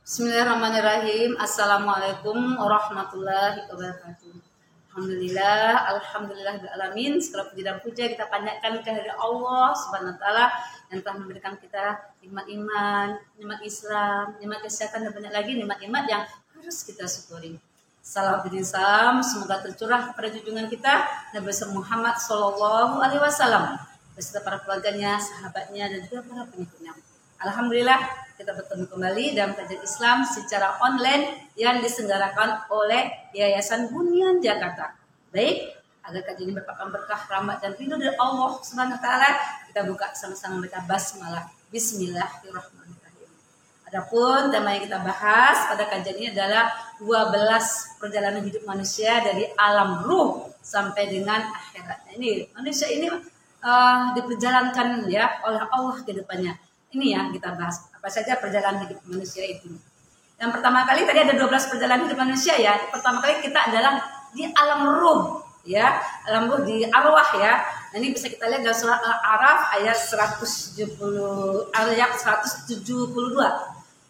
Bismillahirrahmanirrahim. Assalamualaikum warahmatullahi wabarakatuh. Alhamdulillah, segala puji dan puja kita panjatkan kehadirat Allah Subhanahu wa taala yang telah memberikan kita nikmat iman, nikmat Islam, nikmat kesehatan dan banyak lagi nikmat-nikmat yang harus kita syukuri. Salam dan salam semoga tercurah kepada junjungan kita Nabi Muhammad sallallahu alaihi wasallam beserta para keluarganya, sahabatnya dan juga para pengikutnya. Alhamdulillah kita bertemu kembali dalam kajian Islam secara online yang diselenggarakan oleh Yayasan Bunyan Jakarta. Baik, agar kajian ini merupakan berkah, rahmat dan ridho dari Allah Subhanahu wa taala, kita buka sama-sama membaca basmalah. Bismillahirrahmanirrahim. Adapun tema yang kita bahas pada kajian ini adalah 12 perjalanan hidup manusia dari alam ruh sampai dengan akhirat. Ini manusia ini diperjalankan ya oleh Allah ke depannya. Ini yang kita bahas, apa saja perjalanan hidup manusia itu. Yang pertama kali tadi ada 12 perjalanan hidup manusia ya. Pertama kali kita adalah di alam ruh ya, alam ruh di arwah ya. Nah, ini bisa kita lihat dalam surat Al-A'raf ayat 172.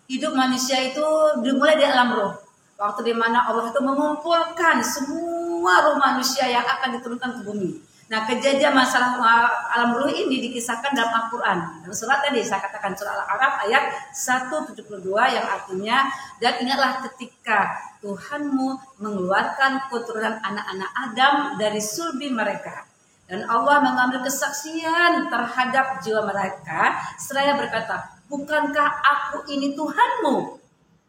Hidup manusia itu dimulai di alam ruh. Waktu di mana Allah itu mengumpulkan semua ruh manusia yang akan diturunkan ke bumi. Nah, kejadian masalah alam ruh ini dikisahkan dalam Al-Quran. Dalam surat tadi saya katakan surah Al-A'raf ayat 172 yang artinya, dan ingatlah ketika Tuhanmu mengeluarkan keturunan anak-anak Adam dari sulbi mereka. Dan Allah mengambil kesaksian terhadap jiwa mereka seraya berkata, bukankah aku ini Tuhanmu?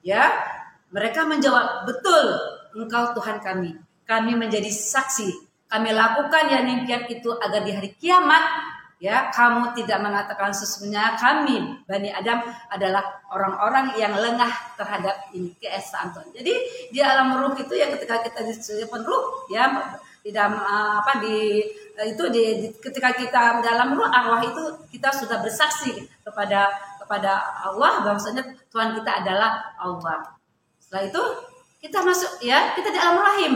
Ya, mereka menjawab, betul, engkau Tuhan kami. Kami menjadi saksi. Kami lakukan yang demikian itu agar di hari kiamat ya kamu tidak mengatakan sesungguhnya kami Bani Adam adalah orang-orang yang lengah terhadap ini keesaan Tuhan. Jadi di alam ruh itu ya ketika kita disebut ruh ya di dalam ketika kita dalam ruh arwah itu kita sudah bersaksi kepada Allah bahwasanya Tuhan kita adalah Allah. Setelah itu kita masuk ya kita di alam rahim.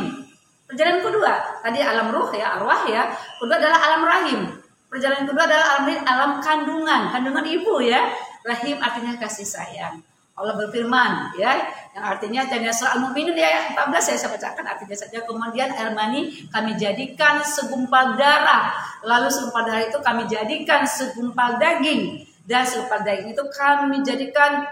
Perjalanan kedua, tadi alam ruh ya, arwah ya. Kedua adalah alam rahim. Perjalanan kedua adalah alam kandungan ibu ya. Rahim artinya kasih sayang. Allah berfirman ya, yang artinya tadi surah Al-Mu'minun ya 14 saya bacakan artinya saja. Kemudian air mani kami jadikan segumpal darah. Lalu segumpal darah itu kami jadikan segumpal daging. Dan segumpal daging itu kami jadikan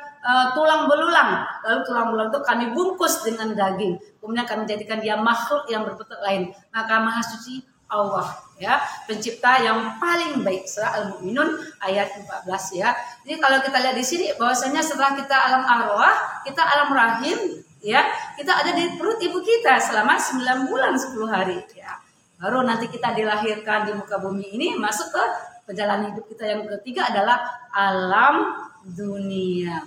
tulang belulang. Lalu tulang belulang itu kami bungkus dengan daging. Kemudian kami jadikan dia makhluk yang berbentuk lain. Maka Maha Suci Allah ya, pencipta yang paling baik. Surah Al-Mu'minun ayat 14 ya. Jadi kalau kita lihat di sini bahwasanya setelah kita alam arwah, kita alam rahim ya, kita ada di perut ibu kita selama 9 bulan 10 hari ya. Baru nanti kita dilahirkan di muka bumi ini masuk ke perjalanan hidup kita yang ketiga adalah alam dunia.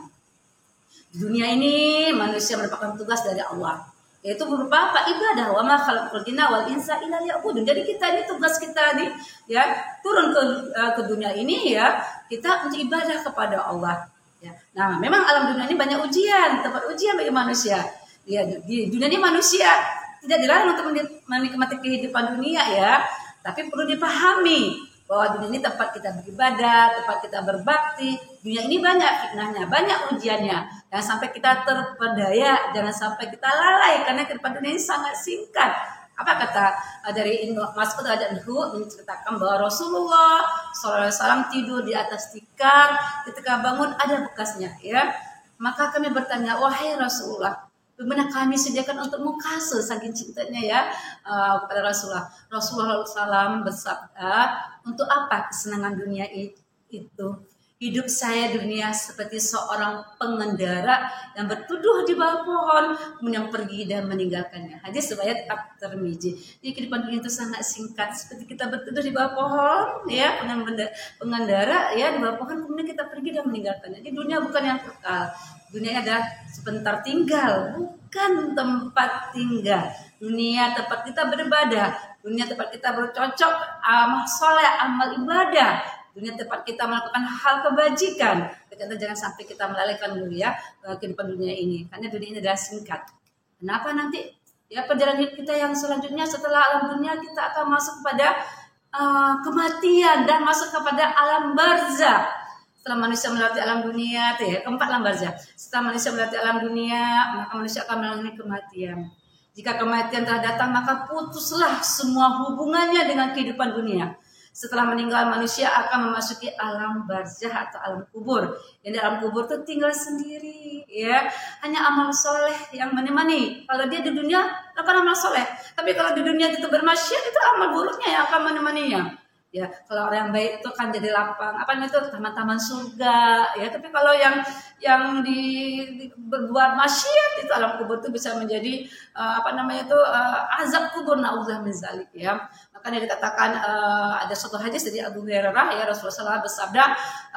Di dunia ini manusia merupakan tugas dari Allah, yaitu berupa apa? Ibadah. Wa ma khalaqul jinna wal insa illa liya'budun. Jadi kita ini tugas kita nih ya, turun ke dunia ini ya, kita untuk ibadah kepada Allah ya. Nah, memang alam dunia ini banyak ujian, tempat ujian bagi manusia. Ya, di dunia ini manusia tidak dilarang untuk menikmati kehidupan dunia ya, tapi perlu dipahami bahwa dunia ini tempat kita beribadah, tempat kita berbakti. Dunia ini banyak fitnahnya, banyak ujiannya. Jangan sampai kita terpedaya, jangan sampai kita lalai karena kehidupan dunia ini sangat singkat. Apa kata dari Ibnu Mas'ud radhiyallahu menceritakan bahwa Rasulullah SAW tidur di atas tikar, ketika bangun ada bekasnya ya. Maka kami bertanya, wahai Rasulullah, bagaimana kami sediakan untukmu kasur saking cintanya ya kepada Rasulullah. Rasulullah SAW bersabda, untuk apa kesenangan dunia itu? Hidup saya dunia seperti seorang pengendara yang berteduh di bawah pohon, kemudian pergi dan meninggalkannya. Hadis riwayat At-Tirmidzi. Jadi kehidupan dunia itu sangat singkat, seperti kita berteduh di bawah pohon, ya, pengendara ya di bawah pohon, kemudian kita pergi dan meninggalkannya. Jadi dunia bukan yang kekal. Dunia adalah sebentar tinggal, bukan tempat tinggal. Dunia tempat kita beribadah, dunia tempat kita bercocok amal soleh, amal ibadah. Dunia tempat kita melakukan hal kebajikan. Kita jangan sampai kita melalaikan dulu ya kehidupan dunia ini, karena dunia ini adalah singkat. Kenapa nanti ya perjalanan hidup kita yang selanjutnya setelah alam dunia kita akan masuk kepada kematian dan masuk kepada alam barzakh. Setelah manusia melewati alam dunia, tuh ya, keempat alam barzah. Setelah manusia melewati alam dunia, maka manusia akan mengalami kematian. Jika kematian telah datang, maka putuslah semua hubungannya dengan kehidupan dunia. Setelah meninggal, manusia akan memasuki alam barzah atau alam kubur. Yang di alam kubur itu tinggal sendiri, ya. Hanya amal soleh yang menemani. Kalau dia di dunia akan amal soleh, tapi kalau di dunia itu bermaksiat, itu amal buruknya yang akan menemaninya. Ya, kalau orang yang baik itu kan jadi lapang, apa namanya itu, taman-taman surga, ya. Tapi kalau yang berbuat maksiat, itu alam kubur itu bisa menjadi azab kubur, naudzubillah min zalik, ya. Makanya dikatakan ada suatu hadis dari Abu Hurairah, ya, Rasulullah SAW bersabda,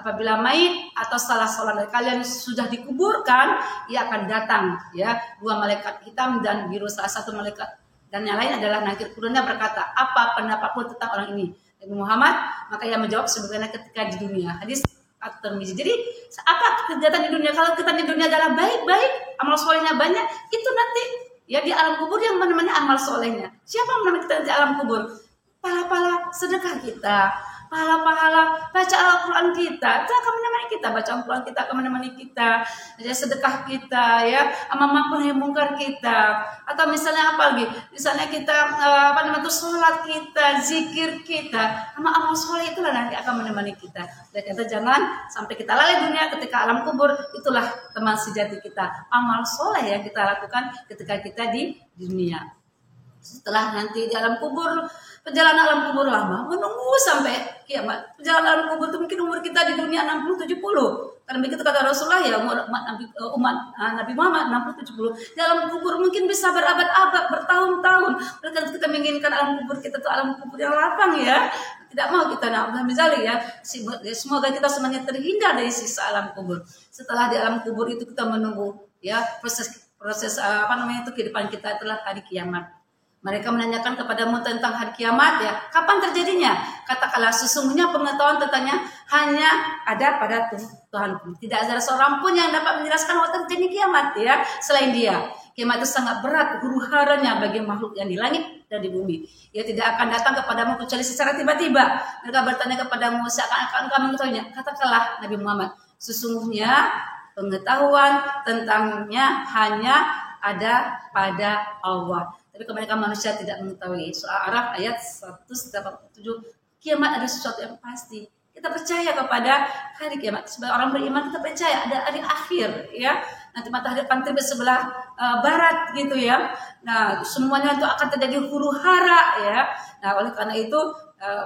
apabila mayit atau salah seorang dari kalian sudah dikuburkan, ia akan datang, ya, dua malaikat hitam dan biru, salah satu malaikat dan yang lain adalah nakir kuburnya berkata, apa pendapatmu tentang orang ini? Nabi Muhammad, maka ia menjawab sebagaimana ketika di dunia. Hadis At-Tirmizi. Jadi apa kegiatan di dunia? Kalau kita di dunia adalah baik-baik, amal solehnya banyak, itu nanti ya di alam kubur yang menemani amal solehnya. Siapa yang menemani kita di alam kubur? Pahala-pahala sedekah kita, pahala-pahala baca Al-Quran kita, itu akan menemani kita. Baca Al-Quran kita akan menemani kita, ya, sedekah kita, ya, amar ma'ruf nahi munkar kita, atau misalnya apa lagi? Misalnya kita sholat kita, zikir kita, amal soleh itulah nanti akan menemani kita. Dan kita jangan sampai kita lalai dunia ketika alam kubur, itulah teman sejati kita. Amal soleh yang kita lakukan ketika kita di dunia. Setelah nanti di alam kubur, perjalanan alam kubur lama, menunggu sampai kiamat. Perjalanan alam kubur itu mungkin umur kita di dunia 60-70. Karena begitu kata Rasulullah, ya, umat Nabi Muhammad 60-70. Di alam kubur mungkin bisa berabad-abad, bertahun-tahun. Oleh karena kita menginginkan alam kubur kita itu alam kubur yang lapang, ya. Tidak mau kita naudzubillah min zalik, ya. Semoga kita semuanya terhindar dari siksa alam kubur. Setelah di alam kubur itu kita menunggu, ya, proses kehidupan kita itulah hari kiamat. Mereka menanyakan kepadamu tentang hari kiamat, ya, kapan terjadinya? Katakanlah sesungguhnya pengetahuan tentangnya hanya ada pada Tuhanku. Tidak ada seorang pun yang dapat menjelaskan waktu terjadi kiamat, ya, selain Dia. Kiamat itu sangat berat huru-haranya bagi makhluk yang di langit dan di bumi. Ia tidak akan datang kepadamu kecuali secara tiba-tiba. Mereka bertanya kepadamu seakan-akan kamu mengetahuinya. Katakanlah Nabi Muhammad, sesungguhnya pengetahuan tentangnya hanya ada pada Allah. Tapi kebanyakan manusia tidak mengetahui. Surah Araf ayat 187. Kiamat ada sesuatu yang pasti. Kita percaya kepada hari kiamat. Sebagai orang beriman kita percaya ada hari akhir, ya. Nanti matahari akan terbit sebelah barat, gitu, ya. Nah, semuanya itu akan terjadi huru-hara, ya. Nah, oleh karena itu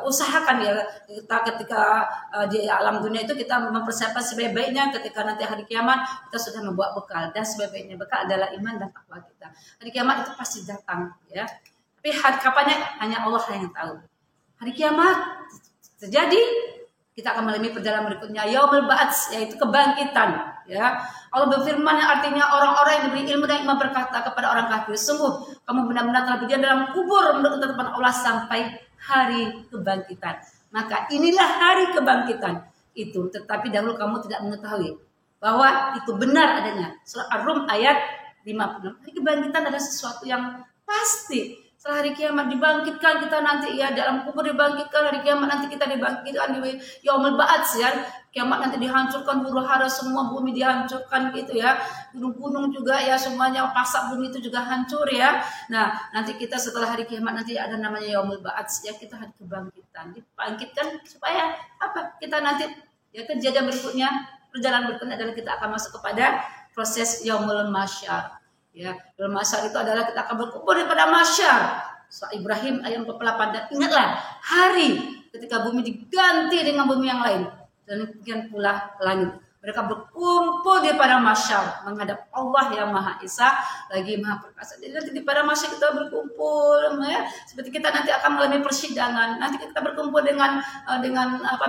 usahakan, ya, kita ketika di alam dunia itu kita mempersiapkan sebaik-baiknya. Ketika nanti hari kiamat kita sudah membawa bekal, dan sebaik-baiknya bekal adalah iman dan takwa kita. Hari kiamat itu pasti datang, ya. Tapi hari kapannya hanya Allah yang tahu. Hari kiamat terjadi, kita akan melalui perjalanan berikutnya, yaumul ba'ats, yaitu kebangkitan, ya. Allah berfirman yang artinya orang-orang yang diberi ilmu dan iman berkata kepada orang kafir, sungguh kamu benar-benar telah berdiam dalam kubur menurut ketetapan Allah sampai hari kebangkitan. Maka inilah hari kebangkitan itu, tetapi dahulu kamu tidak mengetahui bahwa itu benar adanya. Surah Ar-Rum ayat 56. Hari kebangkitan adalah sesuatu yang pasti. Setelah hari kiamat dibangkitkan kita nanti, ya, dalam kubur dibangkitkan, hari kiamat nanti kita dibangkitkan di yaumul ba'ats, ya. Kiamat nanti dihancurkan huru-hara, semua bumi dihancurkan, gitu, ya. Gunung-gunung juga, ya, semuanya pasak bumi itu juga hancur, ya. Nah, nanti kita setelah hari kiamat nanti ada namanya yaumul ba'ats, ya, kita hari kebangkitan. Dibangkitkan supaya apa? Kita nanti, ya, kejadian berikutnya, perjalanan berikutnya adalah kita akan masuk kepada proses yaumul mahsyar. Ya, yaumul mahsyar itu adalah kita akan berkumpul pada mahsyar. Surah Ibrahim ayat 48. Dan ingatlah hari ketika bumi diganti dengan bumi yang lain, dan demikian pula langit. Mereka berkumpul di padang mahsyar menghadap Allah yang Maha Esa lagi Maha Perkasa. Jadi nanti di padang mahsyar kita berkumpul, ya, seperti kita nanti akan mengalami persidangan. Nanti kita berkumpul dengan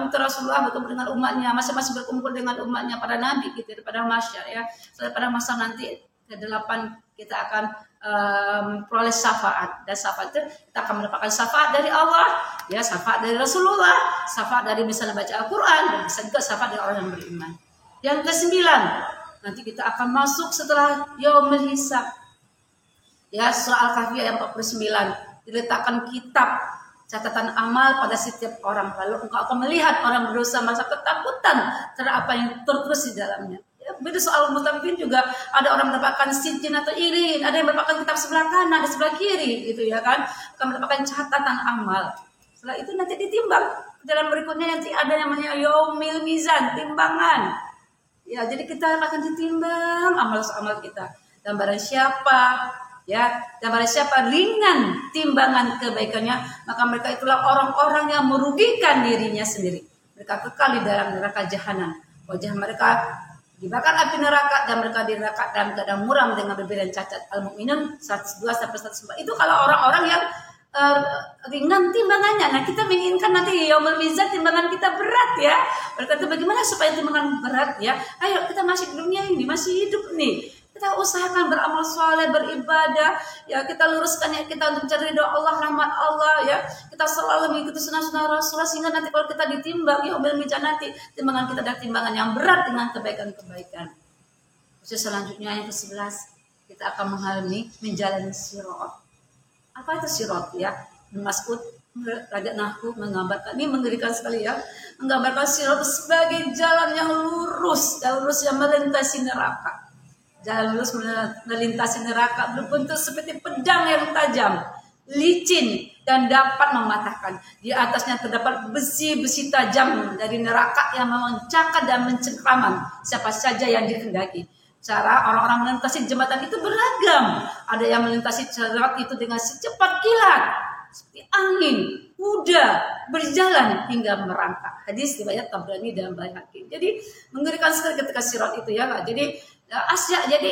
Rasulullah berkumpul dengan umatnya, masing-masing berkumpul dengan umatnya para nabi, gitu, di padang mahsyar, ya. Setelah padang mahsyar nanti ke-8 kita akan peroleh syafaat, dan syafaat itu kita akan mendapatkan syafaat dari Allah, ya, syafaat dari Rasulullah, syafaat dari misalnya baca Al-Quran, dan bisa juga syafaat dari orang yang beriman. Yang ke-9 nanti kita akan masuk setelah yaumul hisab, ya, surah Al-Kahfi ayat 49. Diletakkan kitab catatan amal pada setiap orang. Lalu engkau akan melihat orang berdosa merasa ketakutan terhadap apa yang tertulis di dalamnya. Ya, beda soal mutafifin juga, ada orang mendapatkan sijin atau irin, ada yang mendapatkan kitab sebelah kanan, ada sebelah kiri, gitu ya kan, akan mendapatkan catatan amal. Setelah itu nanti ditimbang. Dalam berikutnya nanti ada namanya yaumil mizan, timbangan. Ya, jadi kita akan ditimbang amal-amal kita. Dan barang siapa ringan timbangan kebaikannya, maka mereka itulah orang-orang yang merugikan dirinya sendiri. Mereka kekal di dalam neraka jahanam. Wajah mereka dibakar api neraka dan mereka di neraka dalam keadaan muram dengan berbagai cacat. Al-Mu'minun 102 sampai 104. Itu kalau orang-orang yang ringan timbangannya. Nah, kita menginginkan nanti yaumul mizan timbangan kita berat ya. Berkata bagaimana supaya timbangan berat ya? Ayo kita masih di dunia ini, masih hidup nih. Kita usahakan beramal soleh, beribadah, ya kita luruskan ya kita untuk mencari doa Allah, rahmat Allah ya. Kita selalu mengikuti sunnah-sunnah Rasulullah sehingga nanti kalau kita ditimbang yaumul mizan nanti timbangan kita adalah timbangan yang berat dengan kebaikan-kebaikan. Terus selanjutnya yang ke-11 kita akan mengalami menjalani sirat. Apa itu sirat ya? Mas'ud Raja Nahwu menggambarkan, ini mengerikan sekali ya, menggambarkan sirat sebagai jalan yang lurus yang melintasi neraka. Jalan lurus melintasi neraka berbentuk seperti pedang yang tajam, licin dan dapat mematahkan. Di atasnya terdapat besi-besi tajam dari neraka yang mencakar dan mencengkraman siapa saja yang dikehendaki. Cara orang-orang melintasi jembatan itu beragam. Ada yang melintasi sirat itu dengan secepat kilat, seperti angin, kuda berjalan hingga merangkak. Hadis riwayat Tabrani dan Baihaqi. Jadi mengerikan sekali ketika sirat itu ya. Jadi jadi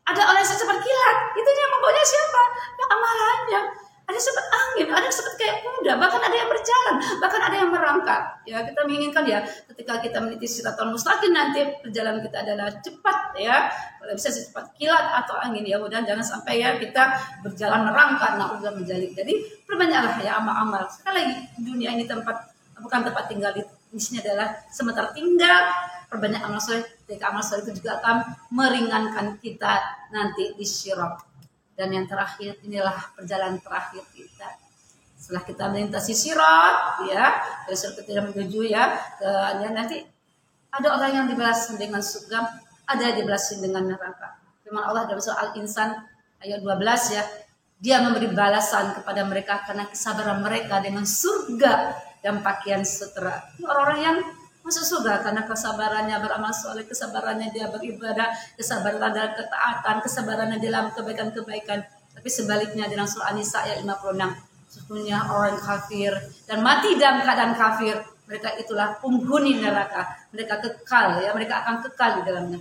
ada orang yang secepat kilat. Itu yang membawanya siapa? Ya amalannya. Ada sempat angin, ada sempat kayak kuda, bahkan ada yang berjalan, bahkan ada yang merangkak. Ya, kita menginginkan ya, ketika kita meniti siratal mustaqim nanti perjalanan kita adalah cepat ya, kalau bisa secepat kilat atau angin ya. Mudah jangan sampai ya kita berjalan merangkak, naudzubillah menjalik. Jadi perbanyaklah ya amal-amal. Sekali lagi dunia ini bukan tempat tinggal, di sini adalah sementara tinggal. Perbanyak amal soleh, ketika amal soleh itu juga akan meringankan kita nanti di sirat. Dan yang terakhir, inilah perjalanan terakhir kita. Setelah kita melintasi sirat, ya, dari sirat kita menuju ya, nanti ada orang yang dibalas dengan surga, ada yang dibalas dengan neraka. Firman Allah dalam surah Al-Insan ayat 12 ya, Dia memberi balasan kepada mereka karena kesabaran mereka dengan surga dan pakaian sejahtera. Orang-orang yang masuk surga karena kesabarannya beramal soleh, kesabarannya dia beribadah, kesabaran dalam ketaatan, kesabarannya dalam kebaikan-kebaikan. Tapi sebaliknya dalam surah An-Nisa ayat 56, sesungguhnya orang kafir dan mati dalam keadaan kafir, mereka itulah penghuni neraka. Mereka kekal ya, mereka akan kekal di dalamnya.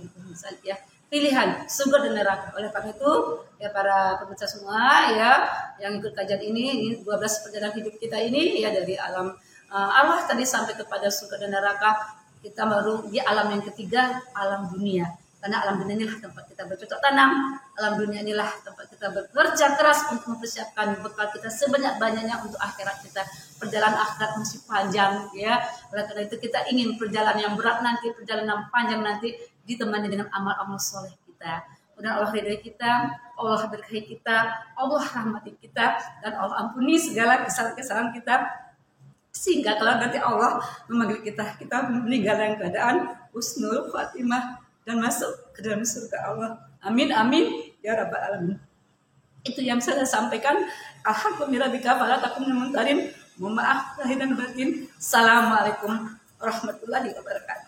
Ya, pilihan surga dan neraka. Oleh karena itu ya para pemirsa semua ya yang ikut kajian ini 12 perjalanan hidup kita ini ya dari alam Allah tadi sampai kepada surga dan neraka, kita baru di alam yang ketiga, alam dunia. Karena alam dunia inilah tempat kita bercocok tanam, alam dunia inilah tempat kita bekerja keras untuk mempersiapkan bekal kita sebanyak-banyaknya untuk akhirat kita. Perjalanan akhirat masih panjang ya. Oleh karena itu kita ingin perjalanan yang berat nanti, perjalanan panjang nanti ditemani dengan amal-amal soleh kita. Kemudian Allah ridhai kita, Allah berkahi kita, Allah rahmati kita, dan Allah ampuni segala kesalahan-kesalahan kita. Sehingga kalau nanti Allah memanggil kita meninggal dalam keadaan husnul khatimah dan masuk ke dalam surga Allah. Amin amin ya rabbal alamin. Itu yang saya sampaikan. Alhamdulillah bika fala takum mentarin. Mohon maaf lahir dan batin. Assalamualaikum warahmatullahi wabarakatuh.